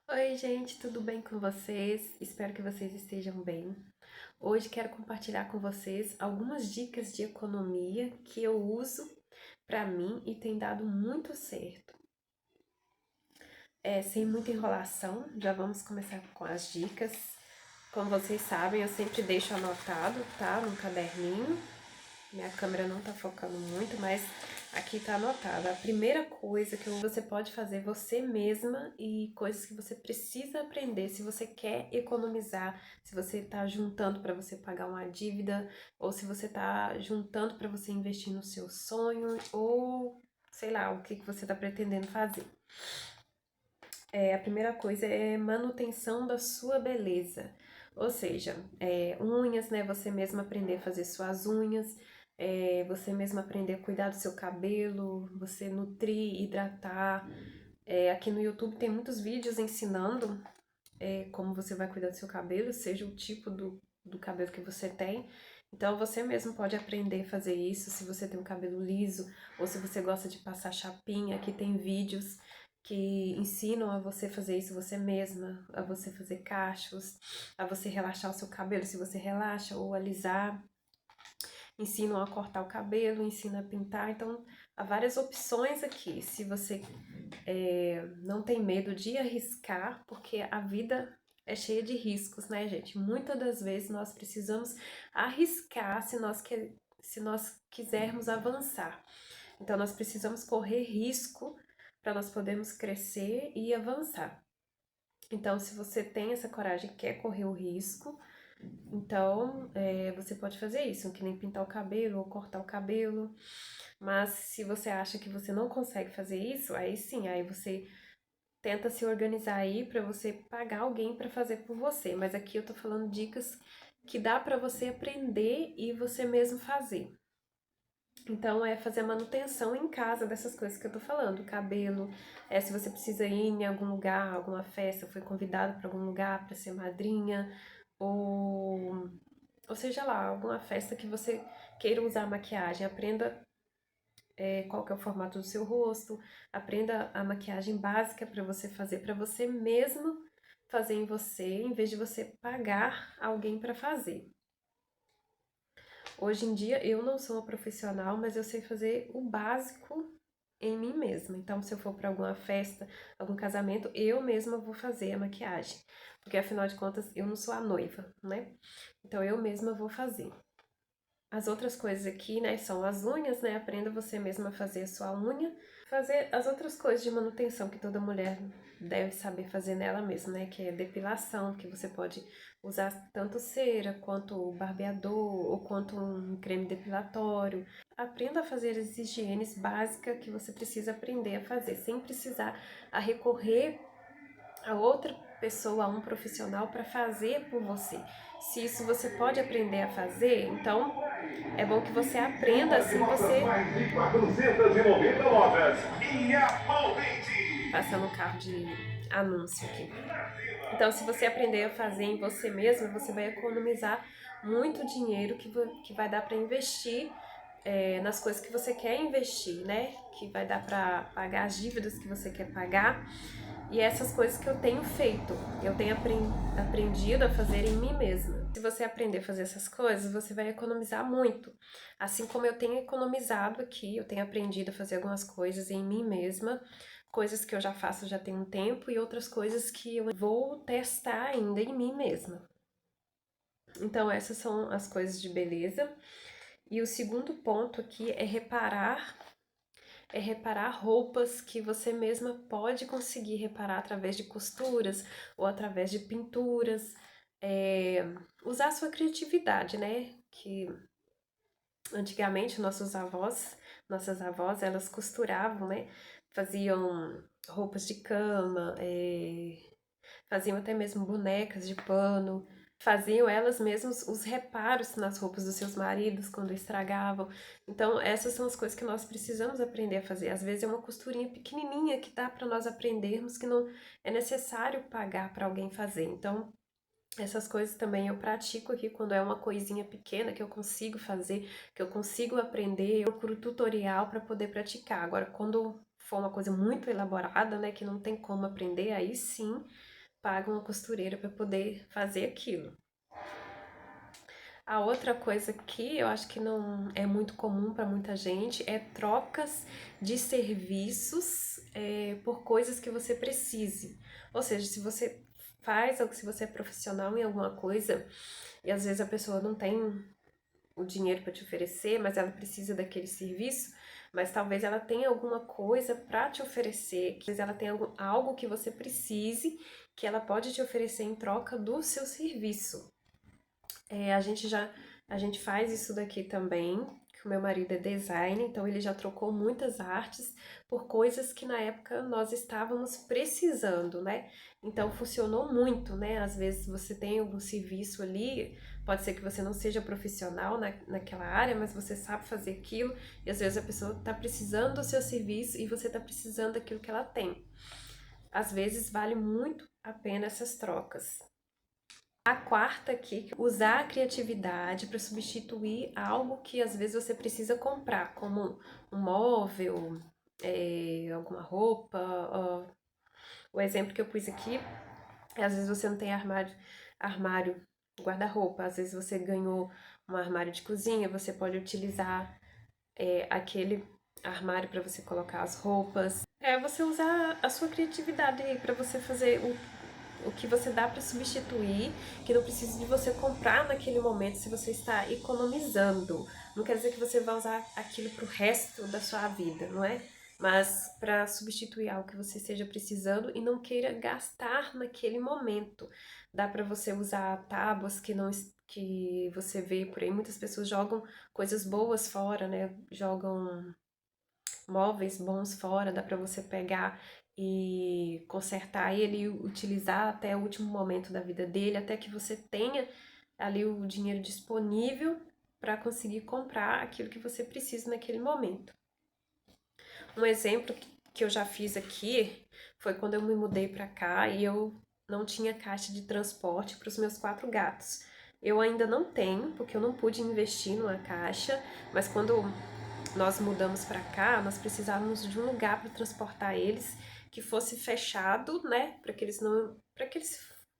Oi, gente, tudo bem com vocês? Espero que vocês estejam bem. Hoje quero compartilhar com vocês algumas dicas de economia que eu uso para mim e tem dado muito certo. Sem muita enrolação, já vamos começar com as dicas. Como vocês sabem, eu sempre deixo anotado, tá? No caderninho. Minha câmera não tá focando muito, mas aqui tá anotado. A primeira coisa que você pode fazer você mesma e coisas que você precisa aprender se você quer economizar, se você tá juntando para você pagar uma dívida, ou se você tá juntando para você investir no seu sonho, ou sei lá, o que você tá pretendendo fazer. A primeira coisa é manutenção da sua beleza. Ou seja, unhas, né? Você mesmo aprender a fazer suas unhas, você mesmo aprender a cuidar do seu cabelo, você nutrir, hidratar. Aqui no YouTube tem muitos vídeos ensinando como você vai cuidar do seu cabelo, seja o tipo do cabelo que você tem. Então você mesmo pode aprender a fazer isso se você tem um cabelo liso ou se você gosta de passar chapinha. Aqui tem vídeos que ensinam a você fazer isso você mesma, a você fazer cachos, a você relaxar o seu cabelo se você relaxa ou alisar. Ensinam a cortar o cabelo, ensinam a pintar. Então há várias opções aqui. Se você não tem medo de arriscar, porque a vida é cheia de riscos, né, gente? Muitas das vezes nós precisamos arriscar se nós quisermos avançar. Então, nós precisamos correr risco para nós podermos crescer e avançar. Então, se você tem essa coragem, quer correr o risco, então você pode fazer isso, que nem pintar o cabelo ou cortar o cabelo. Mas se você acha que você não consegue fazer isso, aí sim, aí você tenta se organizar aí para você pagar alguém para fazer por você. Mas aqui eu tô falando dicas que dá para você aprender e você mesmo fazer. Então é fazer a manutenção em casa dessas coisas que eu tô falando, cabelo, se você precisa ir em algum lugar, alguma festa, foi convidado para algum lugar para ser madrinha, ou, ou seja lá, alguma festa que você queira usar maquiagem, aprenda qual que é o formato do seu rosto, aprenda a maquiagem básica para você mesmo fazer em você, em vez de você pagar alguém para fazer. Hoje em dia eu não sou uma profissional, mas eu sei fazer o básico em mim mesma. Então, se eu for para alguma festa, algum casamento, eu mesma vou fazer a maquiagem, porque afinal de contas eu não sou a noiva, né? Então eu mesma vou fazer. As outras coisas aqui, né, são as unhas, né? Aprenda você mesma a fazer a sua unha. Fazer as outras coisas de manutenção que toda mulher deve saber fazer nela mesma, né? Que é depilação, que você pode usar tanto cera, quanto barbeador, ou quanto um creme depilatório. Aprenda a fazer as higienes básicas que você precisa aprender a fazer, sem precisar recorrer a outra pessoa, a um profissional para fazer por você. Se isso você pode aprender a fazer, então é bom que você aprenda assim você. Mais de 490 lojas e aproveite! Passando o carro de anúncio aqui. Então, se você aprender a fazer em você mesmo, você vai economizar muito dinheiro que vai dar para investir nas coisas que você quer investir, né? Que vai dar para pagar as dívidas que você quer pagar. E essas coisas que eu tenho feito, eu tenho aprendido a fazer em mim mesma. Se você aprender a fazer essas coisas, você vai economizar muito. Assim como eu tenho economizado aqui, eu tenho aprendido a fazer algumas coisas em mim mesma, coisas que eu já faço já tem um tempo e outras coisas que eu vou testar ainda em mim mesma. Então, essas são as coisas de beleza. E o segundo ponto aqui é reparar roupas que você mesma pode conseguir reparar através de costuras ou através de pinturas. Usar a sua criatividade, né? Que antigamente nossas avós, elas costuravam, né? Faziam roupas de cama, faziam até mesmo bonecas de pano, faziam elas mesmas os reparos nas roupas dos seus maridos quando estragavam. Então, essas são as coisas que nós precisamos aprender a fazer. Às vezes é uma costurinha pequenininha que dá para nós aprendermos que não é necessário pagar para alguém fazer. Então, essas coisas também eu pratico aqui quando é uma coisinha pequena que eu consigo fazer, que eu consigo aprender, eu procuro tutorial para poder praticar. Agora, quando for uma coisa muito elaborada, né, que não tem como aprender, aí sim paga uma costureira para poder fazer aquilo. A outra coisa que eu acho que não é muito comum para muita gente é trocas de serviços por coisas que você precise. Ou seja, se você faz ou se você é profissional em alguma coisa e às vezes a pessoa não tem o dinheiro para te oferecer, mas ela precisa daquele serviço, mas talvez ela tenha alguma coisa para te oferecer, que talvez ela tenha algo que você precise, que ela pode te oferecer em troca do seu serviço. A gente faz isso daqui também, que o meu marido é designer, então ele já trocou muitas artes por coisas que na época nós estávamos precisando, né? Então funcionou muito, né? Às vezes você tem algum serviço ali, pode ser que você não seja profissional naquela área, mas você sabe fazer aquilo, e às vezes a pessoa está precisando do seu serviço e você está precisando daquilo que ela tem. Às vezes vale muito a pena essas trocas. A quarta aqui, usar a criatividade para substituir algo que às vezes você precisa comprar, como um móvel, alguma roupa. O exemplo que eu pus aqui é às vezes você não tem armário, guarda-roupa, às vezes você ganhou um armário de cozinha, você pode utilizar aquele armário para você colocar as roupas. É você usar a sua criatividade aí para você fazer o que você dá para substituir, que não precisa de você comprar naquele momento se você está economizando. Não quer dizer que você vai usar aquilo para o resto da sua vida, não é? Mas para substituir algo que você esteja precisando e não queira gastar naquele momento. Dá para você usar tábuas que não que você vê por aí, muitas pessoas jogam coisas boas fora, né? Jogam móveis bons fora, dá para você pegar e consertar ele e utilizar até o último momento da vida dele, até que você tenha ali o dinheiro disponível para conseguir comprar aquilo que você precisa naquele momento. Um exemplo que eu já fiz aqui foi quando eu me mudei para cá e eu não tinha caixa de transporte para os meus 4 gatos. Eu ainda não tenho, porque eu não pude investir numa caixa, mas quando nós mudamos para cá, nós precisávamos de um lugar para transportar eles que fosse fechado, né, para que eles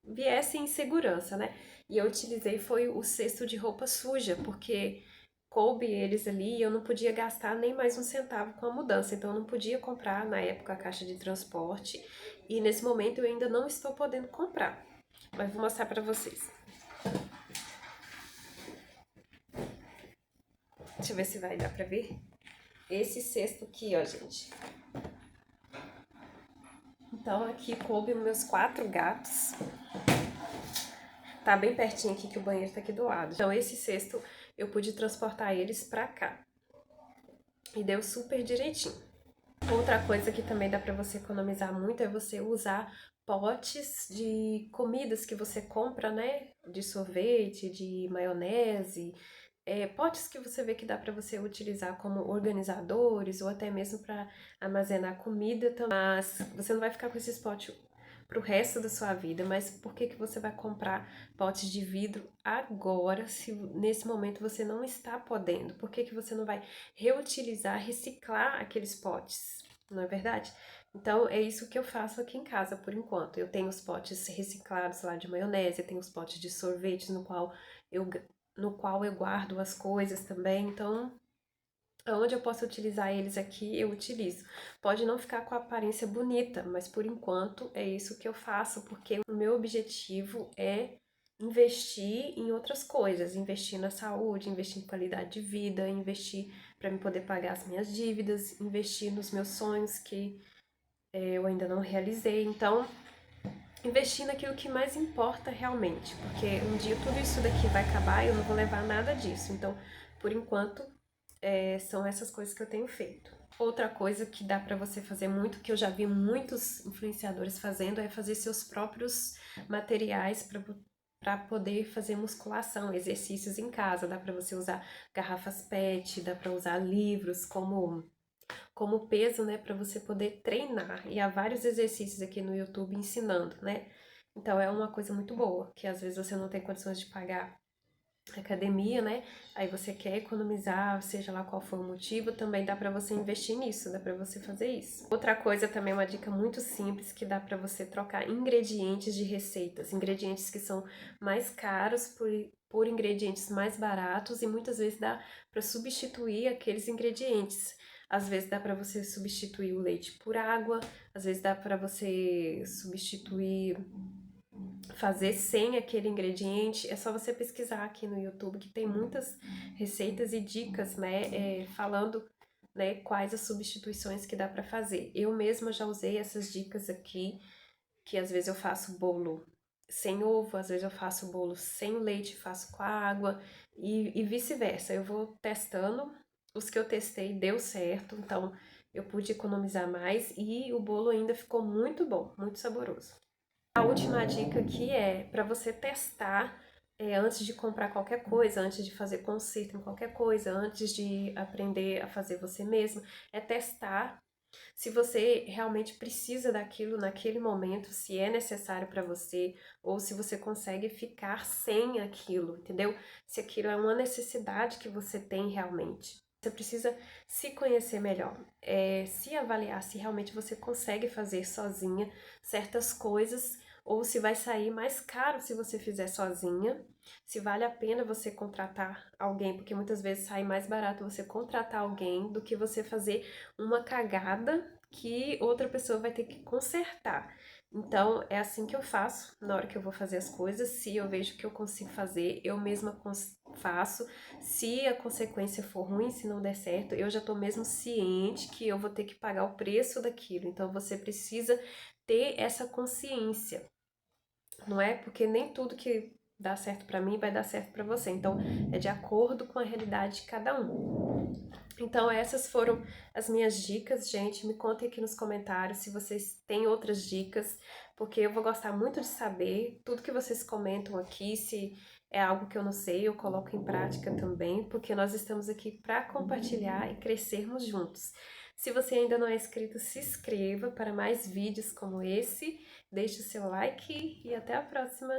viessem em segurança, né? E eu utilizei foi o cesto de roupa suja, porque coube eles ali e eu não podia gastar nem mais um centavo com a mudança, então eu não podia comprar na época a caixa de transporte e nesse momento eu ainda não estou podendo comprar. Mas vou mostrar para vocês. Deixa eu ver se vai dar para ver. Esse cesto aqui, ó, gente. Então aqui coube meus 4 gatos. Tá bem pertinho aqui que o banheiro tá aqui do lado. Então esse cesto eu pude transportar eles pra cá. E deu super direitinho. Outra coisa que também dá pra você economizar muito é você usar potes de comidas que você compra, né? De sorvete, de maionese, potes que você vê que dá para você utilizar como organizadores ou até mesmo para armazenar comida também. Mas você não vai ficar com esses potes pro resto da sua vida, mas por que que você vai comprar potes de vidro agora, se nesse momento você não está podendo? Por que que você não vai reutilizar, reciclar aqueles potes? Não é verdade? Então, é isso que eu faço aqui em casa por enquanto. Eu tenho os potes reciclados lá de maionese, eu tenho os potes de sorvete no qual eu guardo as coisas também. Então, onde eu posso utilizar eles aqui, eu utilizo. Pode não ficar com a aparência bonita, mas por enquanto é isso que eu faço, porque o meu objetivo é investir em outras coisas, investir na saúde, investir em qualidade de vida, investir para me poder pagar as minhas dívidas, investir nos meus sonhos que eu ainda não realizei. Então, investir naquilo que mais importa realmente, porque um dia tudo isso daqui vai acabar e eu não vou levar nada disso. Então, por enquanto, são essas coisas que eu tenho feito. Outra coisa que dá para você fazer muito, que eu já vi muitos influenciadores fazendo, é fazer seus próprios materiais para poder fazer musculação, exercícios em casa. Dá para você usar garrafas PET, dá para usar livros como peso, né, para você poder treinar. E há vários exercícios aqui no YouTube ensinando, né? Então é uma coisa muito boa, que às vezes você não tem condições de pagar academia, né? Aí você quer economizar, seja lá qual for o motivo, também dá pra você investir nisso, dá pra você fazer isso. Outra coisa também, uma dica muito simples, que dá pra você trocar ingredientes de receitas, ingredientes que são mais caros por ingredientes mais baratos e muitas vezes dá pra substituir aqueles ingredientes. Às vezes dá pra você substituir o leite por água, às vezes dá pra você substituir fazer sem aquele ingrediente, é só você pesquisar aqui no YouTube que tem muitas receitas e dicas, né, falando, né, quais as substituições que dá para fazer. Eu mesma já usei essas dicas aqui, que às vezes eu faço bolo sem ovo, às vezes eu faço bolo sem leite, faço com a água e vice-versa. Eu vou testando, os que eu testei deu certo, então eu pude economizar mais e o bolo ainda ficou muito bom, muito saboroso. A última dica aqui é para você testar antes de comprar qualquer coisa, antes de fazer conserto em qualquer coisa, antes de aprender a fazer você mesmo, é testar se você realmente precisa daquilo naquele momento, se é necessário para você, ou se você consegue ficar sem aquilo, entendeu? Se aquilo é uma necessidade que você tem realmente. Você precisa se conhecer melhor, se avaliar se realmente você consegue fazer sozinha certas coisas ou se vai sair mais caro se você fizer sozinha, se vale a pena você contratar alguém, porque muitas vezes sai mais barato você contratar alguém do que você fazer uma cagada que outra pessoa vai ter que consertar. Então, é assim que eu faço na hora que eu vou fazer as coisas. Se eu vejo que eu consigo fazer, eu mesma faço. Se a consequência for ruim, se não der certo, eu já tô mesmo ciente que eu vou ter que pagar o preço daquilo. Então, você precisa ter essa consciência, não é? Porque nem tudo que dá certo para mim vai dar certo para você. Então, é de acordo com a realidade de cada um. Então, essas foram as minhas dicas, gente. Me contem aqui nos comentários se vocês têm outras dicas, porque eu vou gostar muito de saber tudo que vocês comentam aqui. Se é algo que eu não sei, eu coloco em prática também, porque nós estamos aqui para compartilhar e crescermos juntos. Se você ainda não é inscrito, se inscreva para mais vídeos como esse. Deixe o seu like e até a próxima!